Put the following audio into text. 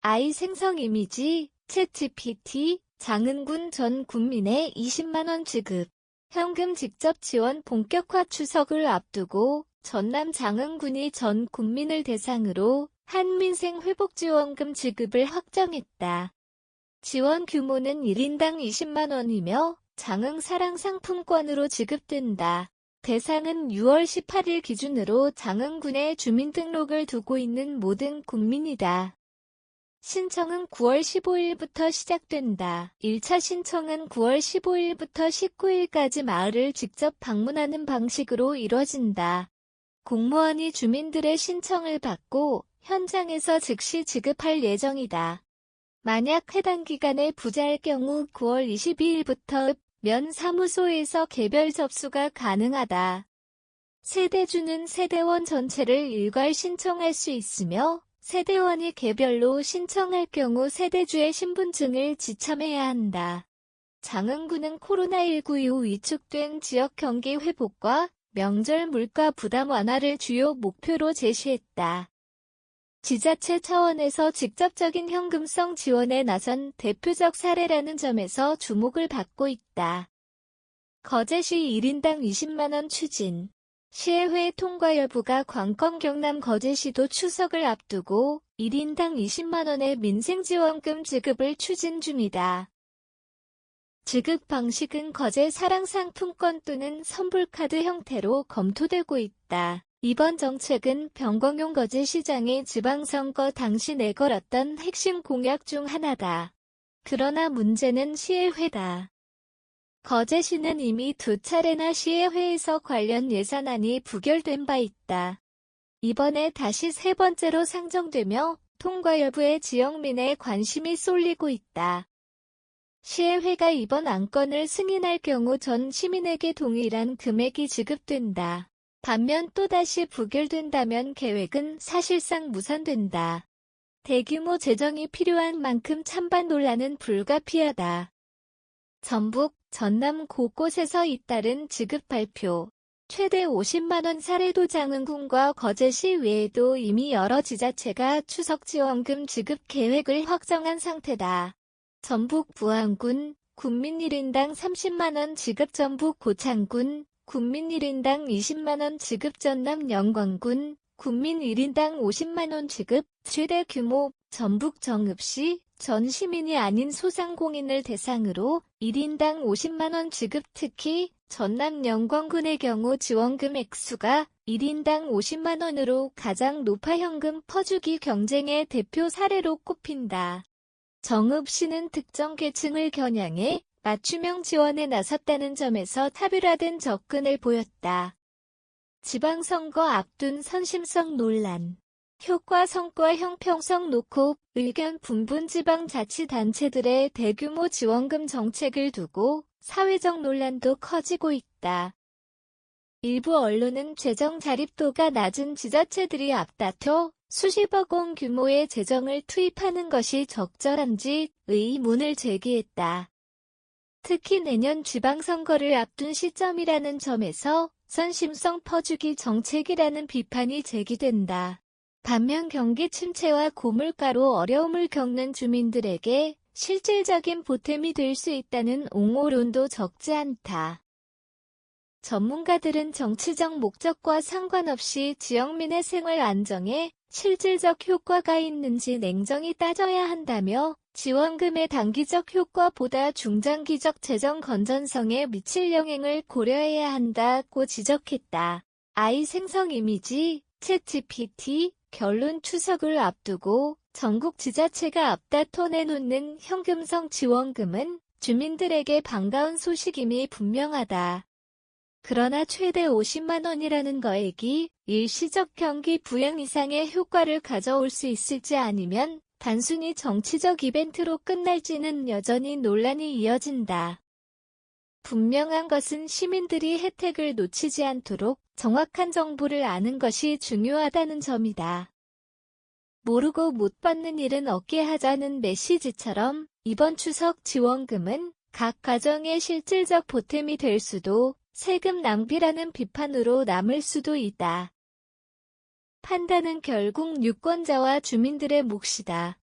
AI 생성 이미지, 챗GPT, 장흥군 전 국민의 20만원 지급. 현금 직접 지원 본격화 추석을 앞두고 전남 장흥군이 전 국민을 대상으로 한민생회복지원금 지급을 확정했다. 지원 규모는 1인당 20만원이며 장흥사랑상품권으로 지급된다. 대상은 6월 18일 기준으로 장흥군에 주민등록을 두고 있는 모든 국민이다. 신청은 9월 15일부터 시작된다. 1차 신청은 9월 15일부터 19일까지 마을을 직접 방문하는 방식으로 이뤄진다. 공무원이 주민들의 신청을 받고 현장에서 즉시 지급할 예정이다. 만약 해당 기간에 부자일 경우 9월 22일부터 면 사무소에서 개별 접수가 가능하다. 세대주는 세대원 전체를 일괄 신청할 수 있으며 세대원이 개별로 신청할 경우 세대주의 신분증을 지참해야 한다. 장흥군은 코로나19 이후 위축된 지역 경기 회복과 명절 물가 부담 완화를 주요 목표로 제시했다. 지자체 차원에서 직접적인 현금성 지원에 나선 대표적 사례라는 점에서 주목을 받고 있다. 거제시 1인당 20만원 추진. 시의회 통과 여부가 관건 경남 거제시도 추석을 앞두고 1인당 20만원의 민생지원금 지급을 추진 중이다. 지급 방식은 거제 사랑상품권 또는 선불카드 형태로 검토되고 있다. 이번 정책은 변광용 거제시장이 지방선거 당시 내걸었던 핵심 공약 중 하나다. 그러나 문제는 시의회다. 거제시는 이미 2차례나 시의회에서 관련 예산안이 부결된 바 있다. 이번에 다시 3번째로 상정되며 통과 여부에 지역민의 관심이 쏠리고 있다. 시의회가 이번 안건을 승인할 경우 전 시민에게 동일한 금액이 지급된다. 반면 또다시 부결된다면 계획은 사실상 무산된다. 대규모 재정이 필요한 만큼 찬반 논란은 불가피하다. 전북, 전남 곳곳에서 잇따른 지급 발표. 최대 50만원 사례도 장흥군과 거제시 외에도 이미 여러 지자체가 추석지원금 지급 계획을 확정한 상태다. 전북 부안군, 군민 1인당 30만원 지급 전북 고창군, 군민 1인당 20만원 지급 전남 영광군, 군민 1인당 50만원 지급, 최대 규모, 전북 정읍시, 전 시민이 아닌 소상공인을 대상으로 1인당 50만원 지급 특히 전남 영광군의 경우 지원금 액수가 1인당 50만원으로 가장 높아 현금 퍼주기 경쟁의 대표 사례로 꼽힌다. 정읍시는 특정 계층을 겨냥해 맞춤형 지원에 나섰다는 점에서 차별화된 접근을 보였다. 지방선거 앞둔 선심성 논란. 효과 성과 형평성 놓고 의견 분분 지방자치단체들의 대규모 지원금 정책을 두고 사회적 논란도 커지고 있다. 일부 언론은 재정 자립도가 낮은 지자체들이 앞다퉈 수십억 원 규모의 재정을 투입하는 것이 적절한지 의문을 제기했다. 특히 내년 지방선거를 앞둔 시점이라는 점에서 선심성 퍼주기 정책이라는 비판이 제기된다. 반면 경기 침체와 고물가로 어려움을 겪는 주민들에게 실질적인 보탬이 될 수 있다는 옹호론도 적지 않다. 전문가들은 정치적 목적과 상관없이 지역민의 생활 안정에 실질적 효과가 있는지 냉정히 따져야 한다며 지원금의 단기적 효과보다 중장기적 재정 건전성에 미칠 영향을 고려해야 한다고 지적했다. AI 생성 이미지, 챗GPT, 결론 추석을 앞두고 전국 지자체가 앞다퉈 내놓는 현금성 지원금은 주민들에게 반가운 소식임이 분명하다. 그러나 최대 50만원이라는 거액이 일시적 경기 부양 이상의 효과를 가져올 수 있을지 아니면 단순히 정치적 이벤트로 끝날지는 여전히 논란이 이어진다. 분명한 것은 시민들이 혜택을 놓치지 않도록 정확한 정보를 아는 것이 중요하다는 점이다. 모르고 못 받는 일은 없게 하자는 메시지처럼 이번 추석 지원금은 각 가정의 실질적 보탬이 될 수도 세금 낭비라는 비판으로 남을 수도 있다. 판단은 결국 유권자와 주민들의 몫이다.